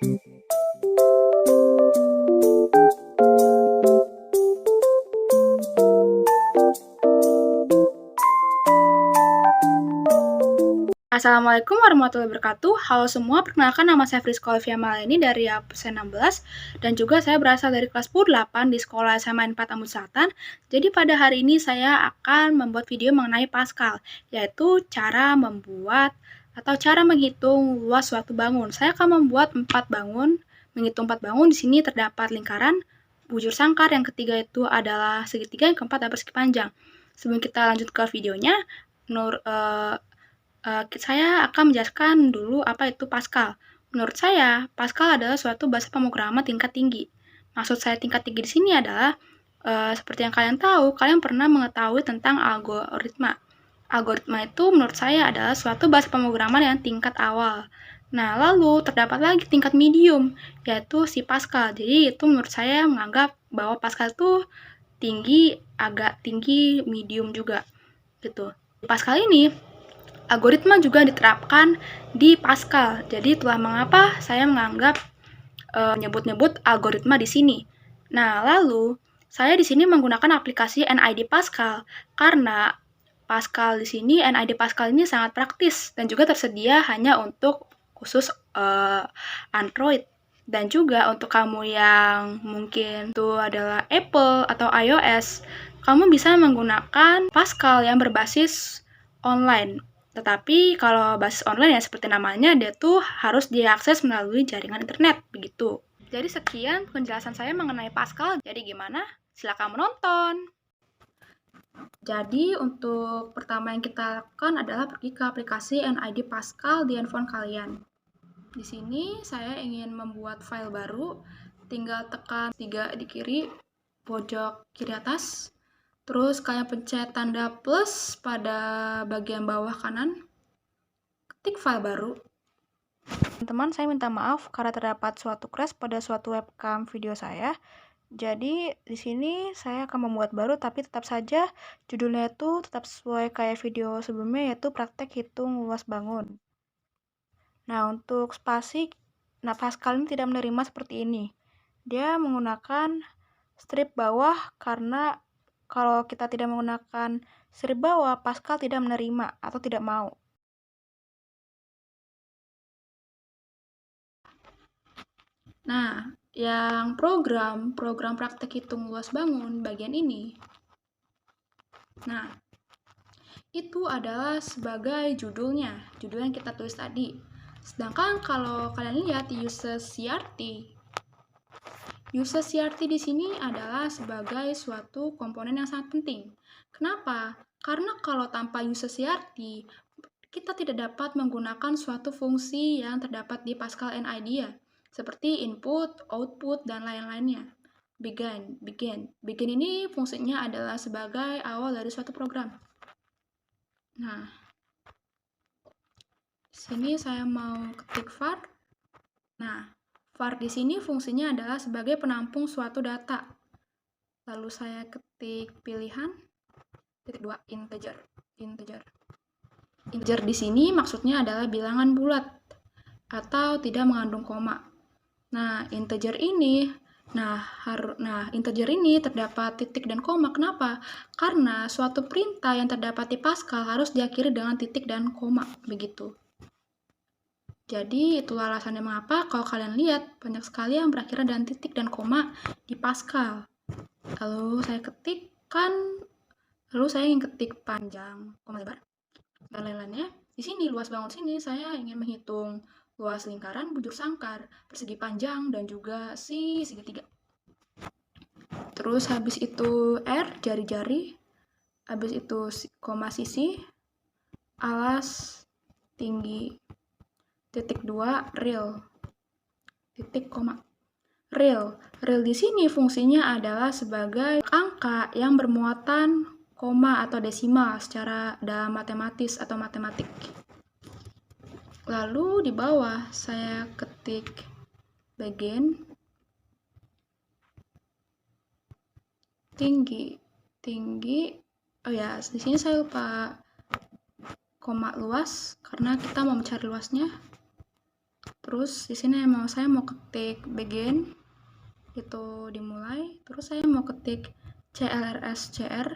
Assalamualaikum warahmatullahi wabarakatuh. Halo semua, perkenalkan nama saya Friska Olivia Maleni dari absen 16 dan juga saya berasal dari kelas 8 di Sekolah SMA 4 Ambon Selatan. Jadi pada hari ini saya akan membuat video mengenai Pascal, yaitu cara membuat atau cara menghitung luas suatu bangun. Saya akan membuat 4 bangun, menghitung 4 bangun. Di sini terdapat lingkaran, bujur sangkar, yang ketiga itu adalah segitiga, yang keempat adalah persegi panjang. Sebelum kita lanjut ke videonya, saya akan menjelaskan dulu apa itu Pascal. Menurut saya, Pascal adalah suatu bahasa pemrograman tingkat tinggi. Maksud saya tingkat tinggi di sini adalah seperti yang kalian tahu, kalian pernah mengetahui tentang algoritma. Algoritma itu menurut saya adalah suatu bahasa pemrograman yang tingkat awal. Nah, lalu terdapat lagi tingkat medium, yaitu si Pascal. Jadi itu menurut saya menganggap bahwa Pascal itu tinggi, agak tinggi, medium juga. Gitu. Pascal ini algoritma juga diterapkan di Pascal. Jadi itulah mengapa saya menganggap menyebut-nyebut algoritma di sini. Nah, lalu saya di sini menggunakan aplikasi NID Pascal karena Pascal di sini, NID Pascal ini sangat praktis dan juga tersedia hanya untuk khusus Android. Dan juga untuk kamu yang mungkin itu adalah Apple atau iOS, kamu bisa menggunakan Pascal yang berbasis online. Tetapi kalau basis online ya seperti namanya, dia tuh harus diakses melalui jaringan internet, begitu. Jadi sekian penjelasan saya mengenai Pascal. Jadi gimana? Silakan menonton. Jadi untuk pertama yang kita lakukan adalah pergi ke aplikasi NID Pascal di handphone kalian. Di sini saya ingin membuat file baru, tinggal tekan 3 di kiri, pojok kiri atas. Terus kalian pencet tanda plus pada bagian bawah kanan. Ketik file baru. Teman-teman, saya minta maaf karena terdapat suatu crash pada suatu webcam video saya. Jadi di sini saya akan membuat baru, tapi tetap saja judulnya itu tetap sesuai kayak video sebelumnya, yaitu praktek hitung luas bangun. Nah, untuk spasi, Pascal ini tidak menerima seperti ini. Dia menggunakan strip bawah karena kalau kita tidak menggunakan strip bawah, Pascal tidak menerima atau tidak mau. Nah, yang program praktek hitung luas bangun bagian ini. Nah, itu adalah sebagai judul yang kita tulis tadi. Sedangkan kalau kalian lihat uses CRT di sini adalah sebagai suatu komponen yang sangat penting. Kenapa? Karena kalau tanpa uses CRT, kita tidak dapat menggunakan suatu fungsi yang terdapat di Pascal NID ya, seperti input, output, dan lain-lainnya. Begin ini fungsinya adalah sebagai awal dari suatu program. Nah, di sini saya mau ketik var. Nah, var di sini fungsinya adalah sebagai penampung suatu data. Lalu saya ketik pilihan, titik 2, integer. Integer di sini maksudnya adalah bilangan bulat atau tidak mengandung koma. Nah, integer ini terdapat titik dan koma. Kenapa? Karena suatu perintah yang terdapat di Pascal harus diakhiri dengan titik dan koma, begitu. Jadi, itulah alasannya mengapa kalau kalian lihat banyak sekali yang berakhir dengan titik dan koma di Pascal. Lalu saya ingin ketik panjang, koma lebar, dan lain-lainnya. Di sini, luas bangun sini, saya ingin menghitung luas lingkaran, bujur sangkar, persegi panjang, dan juga si segitiga. Terus habis itu R, jari-jari, habis itu koma sisi, alas, tinggi, titik 2, real, titik koma. Real di sini fungsinya adalah sebagai angka yang bermuatan koma atau desimal secara dalam matematis atau matematik. Lalu di bawah saya ketik begin, tinggi. Oh ya, di sini saya lupa koma luas karena kita mau mencari luasnya. Terus di sini saya mau ketik begin, itu dimulai. Terus saya mau ketik CLRSCR.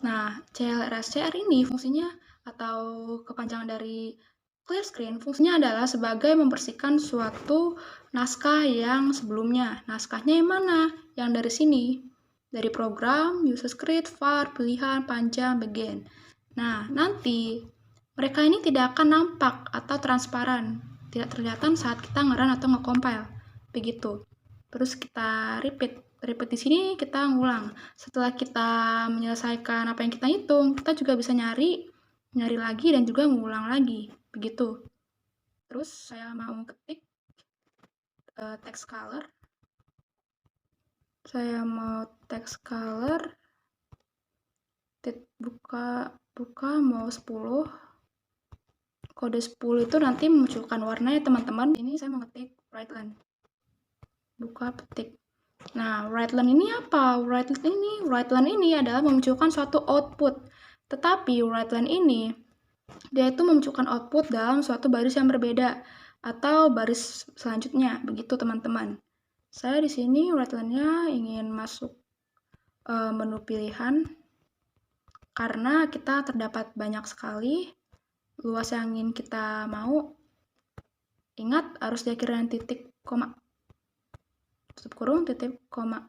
Nah, CLRSCR ini fungsinya atau kepanjangan dari clear screen, fungsinya adalah sebagai membersihkan suatu naskah yang sebelumnya. Naskahnya yang mana? Yang dari sini. Dari program, user script, var, pilihan, panjang, begin. Nah, nanti mereka ini tidak akan nampak atau transparan. Tidak terlihat saat kita nge-run atau nge-compile. Begitu. Terus kita repeat di sini kita ngulang. Setelah kita menyelesaikan apa yang kita hitung, kita juga bisa nyari lagi dan juga mengulang lagi. Begitu. Terus saya mau ketik text color. Saya mau text color buka mau 10. Kode 10 itu nanti memunculkan warnanya, teman-teman. Ini saya mau ketik Writeland. Buka petik. Nah, Writeland ini apa? Writeland ini adalah memunculkan suatu output. Tetapi Writeland ini dia itu memunculkan output dalam suatu baris yang berbeda atau baris selanjutnya. Begitu, teman-teman. Saya di sini Writeland-nya ingin masuk menu pilihan karena kita terdapat banyak sekali luas yang ingin kita mau. Ingat, harus diakhiri dengan titik, koma. Tutup kurung, titik, koma.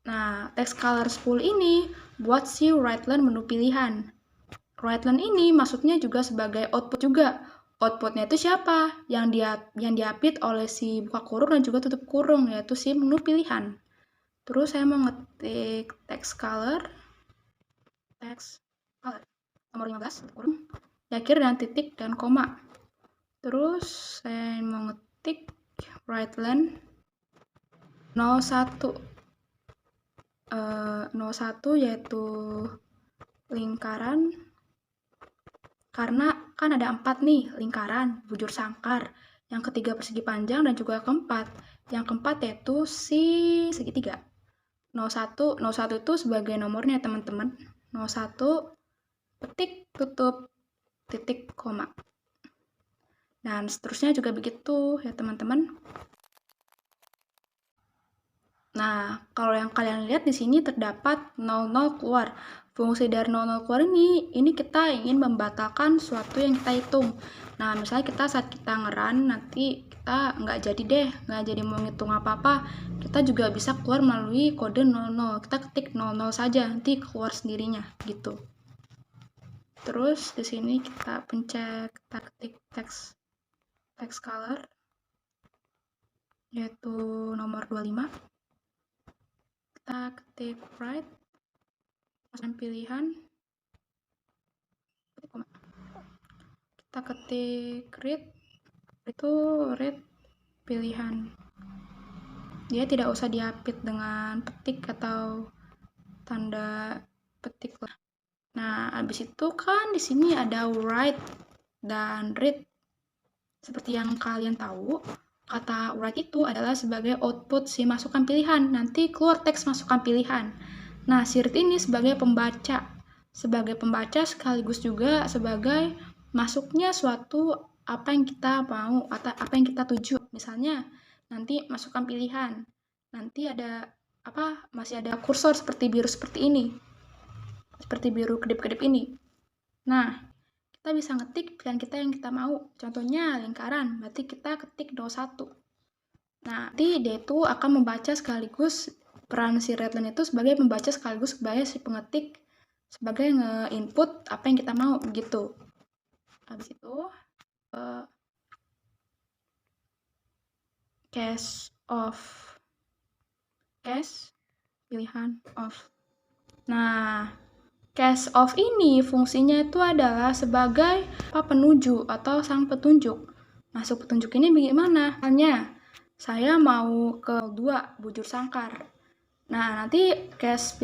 Nah, text color 10 ini buat si Writeland menu pilihan. Writeland ini maksudnya juga sebagai output juga. Outputnya itu siapa? Yang diapit oleh si buka kurung dan juga tutup kurung, yaitu si menu pilihan. Terus saya mau ngetik text color nomor 15, tutup kurung, diakhiri dengan titik dan koma. Terus saya mau ngetik Writeland 01. 01 yaitu lingkaran, karena kan ada 4 nih, lingkaran, bujur sangkar, yang ketiga persegi panjang, dan juga keempat. Yang keempat yaitu si segitiga. 01 itu sebagai nomornya, teman-teman. 01 petik tutup titik koma. Dan seterusnya juga begitu ya, teman-teman. Nah, kalau yang kalian lihat di sini terdapat 00 keluar. Fungsi dari 00 keluar ini kita ingin membatalkan suatu yang kita hitung. Nah, misalnya saat kita nge-run, nanti kita nggak jadi mau ngitung apa-apa. Kita juga bisa keluar melalui kode 00. Kita ketik 00 saja, nanti keluar sendirinya, gitu. Terus di sini kita pencet, kita ketik text color, yaitu nomor 25. Kita ketik write, masukkan pilihan, kita ketik read, itu read pilihan. Dia tidak usah diapit dengan petik atau tanda petik lah. Nah, habis itu kan di sini ada write dan read. Seperti yang kalian tahu, kata write itu adalah sebagai output si masukan pilihan. Nanti keluar teks masukan pilihan. Nah, si read ini sebagai pembaca. Sebagai pembaca sekaligus juga sebagai masuknya suatu apa yang kita mau atau apa yang kita tuju. Misalnya, nanti masukan pilihan. Nanti ada masih ada kursor seperti biru seperti ini. Seperti biru kedip-kedip ini. Nah, kita bisa ngetik pilihan kita yang kita mau. Contohnya lingkaran, berarti kita ketik 01. Nah, nanti dia itu akan membaca sekaligus, peran si Writeland itu sebagai pembaca sekaligus sebagai si pengetik, sebagai nge-input apa yang kita mau, gitu. Habis itu, pilihan off. Nah, case of ini fungsinya itu adalah sebagai penuju atau sang petunjuk. Masuk petunjuk ini bagaimana? Misalnya, saya mau ke 2 bujur sangkar. Nah, nanti case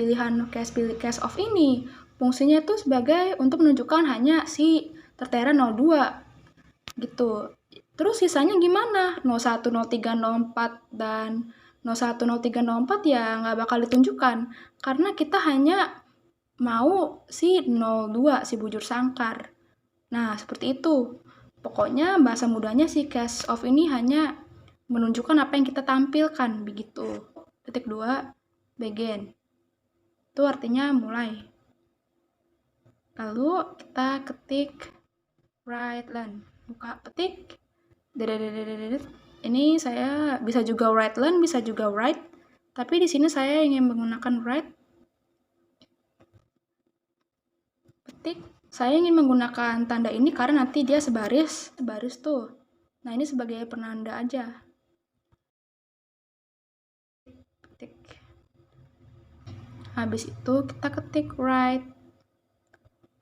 of ini fungsinya itu sebagai untuk menunjukkan hanya si tertera 02 gitu. Terus sisanya gimana? 01, 03, 04 dan 01, 03, 04 ya nggak bakal ditunjukkan karena kita hanya mau si 02, si bujur sangkar. Nah, seperti itu. Pokoknya bahasa mudanya si case of ini hanya menunjukkan apa yang kita tampilkan begitu. Titik 2 begin. Itu artinya mulai. Lalu kita ketik write learn. Buka petik. Ini saya bisa juga write learn, bisa juga write. Tapi di sini saya ingin menggunakan write. Petik. Saya ingin menggunakan tanda ini karena nanti dia sebaris tuh. Nah, ini sebagai penanda aja. Ketik. Habis itu kita ketik write.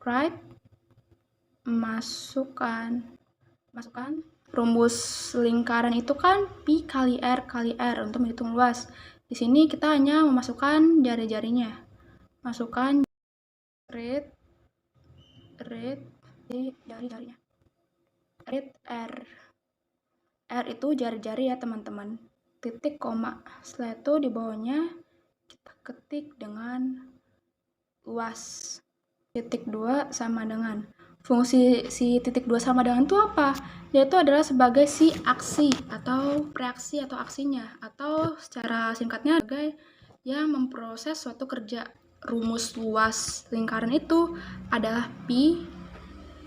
Write. Masukkan rumus lingkaran itu kan pi kali r untuk menghitung luas. Di sini kita hanya memasukkan jari-jarinya. Masukkan read jari-jarinya. Read r. R itu jari-jari ya teman-teman. Titik koma. Setelah itu di bawahnya kita ketik dengan luas. Titik 2 sama dengan. Fungsi si titik 2 sama dengan itu apa? Dia itu adalah sebagai si aksi atau reaksi atau aksinya. Atau secara singkatnya sebagai yang memproses suatu kerja. Rumus luas lingkaran itu adalah pi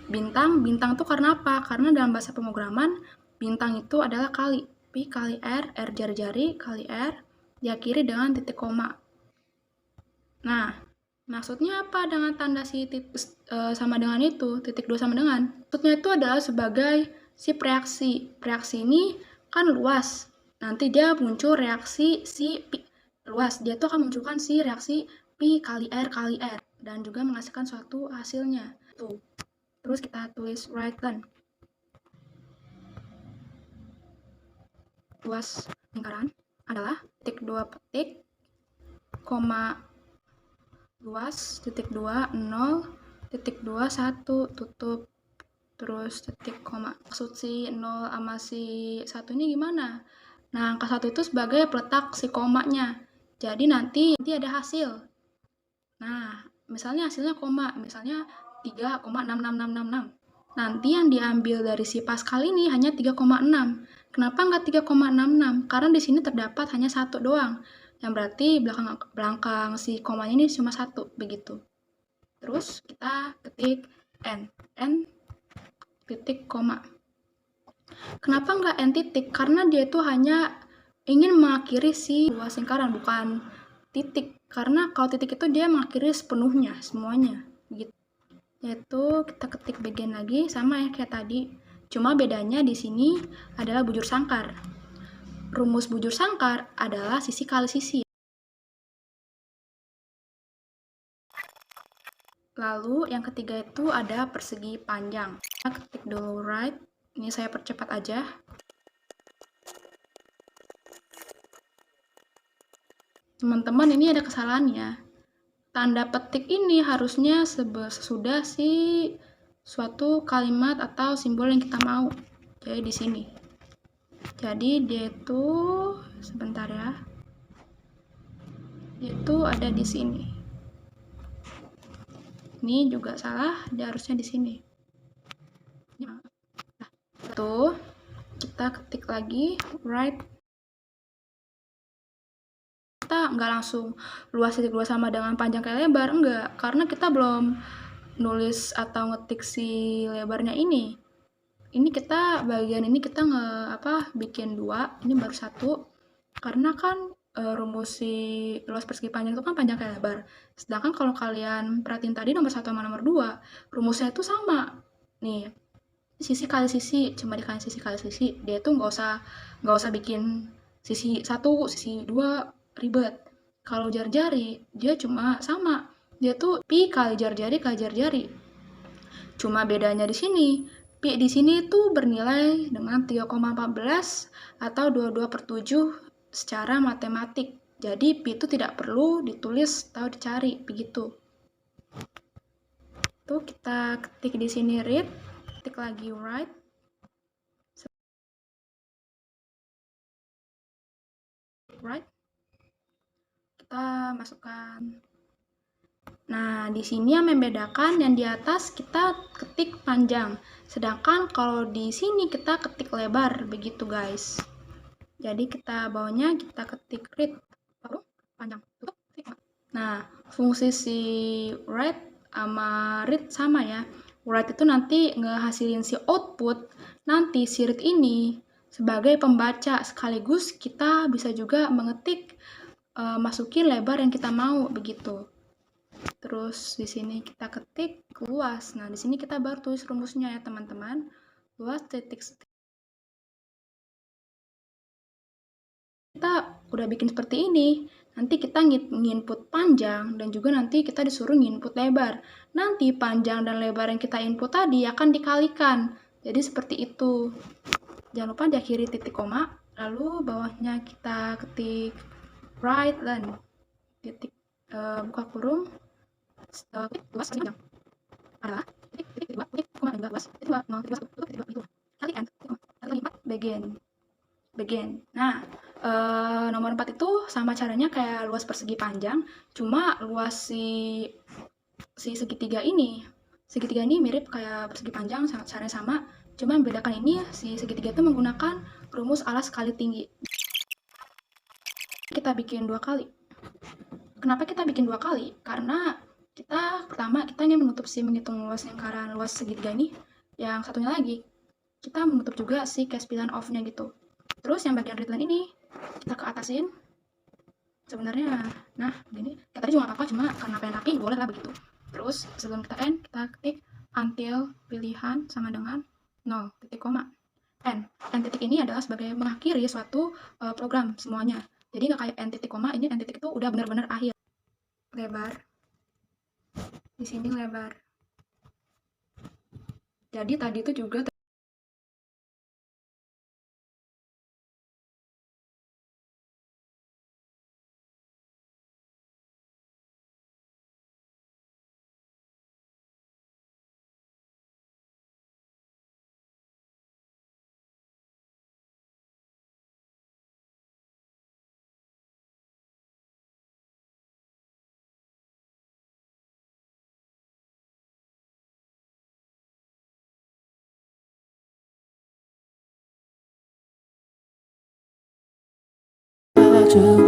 bintang. Bintang itu karena apa? Karena dalam bahasa pemrograman, bintang itu adalah kali. Pi kali R jari-jari kali R, diakhiri dengan titik koma. Nah, maksudnya apa dengan tanda si sama dengan itu, titik 2 sama dengan? Maksudnya itu adalah sebagai si reaksi. Reaksi ini kan luas. Nanti dia muncul reaksi si pi luas. Dia tuh akan munculkan si reaksi pi kali R dan juga menghasilkan suatu hasilnya. Tuh. Terus kita tulis write learn. Luas lingkaran adalah titik 2 petik, koma luas titik 2 0 titik 2 1 tutup, terus titik koma. Maksud si 0 sama si 1 ini gimana? Nah, angka 1 itu sebagai peletak si komanya. Jadi nanti ada hasil. Nah, misalnya hasilnya koma, misalnya 3,66666. Nanti yang diambil dari si Pascal ini hanya 3,6. Kenapa nggak 3,66? Karena di sini terdapat hanya 1 doang. Yang berarti belakang si komanya ini cuma 1, begitu. Terus kita ketik n titik koma. Kenapa nggak n titik? Karena dia itu hanya ingin mengakhiri si luas lingkaran, bukan titik. Karena kalau titik itu dia mengakhiri sepenuhnya, semuanya. Gitu. Yaitu kita ketik begin lagi, sama ya kayak tadi. Cuma bedanya di sini adalah bujur sangkar. Rumus bujur sangkar adalah sisi kali sisi. Lalu yang ketiga itu ada persegi panjang. Kita ketik dulu write. Ini saya percepat aja. Teman-teman, ini ada kesalahannya. Tanda petik ini harusnya sesudah si suatu kalimat atau simbol yang kita mau. Jadi di sini. Jadi dia itu sebentar ya. Dia itu ada di sini. Ini juga salah, dia harusnya di sini. Nah, tuh kita ketik lagi write. Kita nggak langsung luas titik 2 sama dengan panjang kayak lebar, enggak, karena kita belum nulis atau ngetik si lebarnya ini. Ini kita bagian ini kita bikin 2, ini baru 1, karena kan rumus si luas persegi panjang itu kan panjang kali lebar. Sedangkan kalau kalian perhatiin tadi nomor 1 sama nomor 2, rumusnya itu sama. Nih, sisi kali sisi, cuma dikali sisi kali sisi. Dia tuh nggak usah bikin sisi 1, sisi 2 ribet. Kalau jari-jari, dia cuma sama. Dia tuh pi kali jari-jari. Cuma bedanya di sini. Pi di sini tuh bernilai dengan 3,14 atau 22/7 secara matematik. Jadi pi itu tidak perlu ditulis atau dicari, begitu. Tuh kita ketik di sini read, ketik lagi write. Kita masukkan Nah, di sini yang membedakan yang di atas kita ketik panjang, sedangkan kalau di sini kita ketik lebar, begitu guys. Jadi kita bawahnya kita ketik read, baru panjang, tutup, ketik. Nah, fungsi si write sama read sama ya. Write itu nanti ngehasilin si output, nanti si read ini sebagai pembaca, sekaligus kita bisa juga mengetik, masukin lebar yang kita mau, begitu. Terus di sini kita ketik luas. Nah, di sini kita baru tulis rumusnya ya, teman-teman. Luas titik kita udah bikin seperti ini. Nanti kita nginput panjang dan juga nanti kita disuruh nginput lebar. Nanti panjang dan lebar yang kita input tadi akan dikalikan. Jadi seperti itu. Jangan lupa diakhiri titik koma, lalu bawahnya kita ketik right dan titik buka kurung luas panjang adalah titik dua titik koma dan luas titik dua nol titik dua titik dua kali n titik lagi 4 begin. Nah, nomor 4 itu sama caranya kayak luas persegi panjang, cuma luas si segitiga ini. Segitiga ini mirip kayak persegi panjang, caranya sama, cuma yang membedakan ini si segitiga itu menggunakan rumus alas kali tinggi. Kita bikin 2 kali. Kenapa kita bikin 2 kali? Karena kita pertama kita ingin menutup si menghitung luas lingkaran luas segitiga ini. Yang satunya lagi, kita menutup juga si case pilihan off-nya gitu. Terus yang bagian readline ini kita ke atasin. Sebenarnya, nah gini, kita tadi juga nggak apa-apa, cuma karena pengen rapi boleh lah begitu. Terus sebelum kita end, kita ketik until pilihan sama dengan 0 titik koma. N titik ini adalah sebagai mengakhiri suatu program semuanya. Jadi nggak kayak N titik koma, ini N titik itu udah benar-benar akhir. Lebar. Di sini lebar. Jadi tadi itu juga you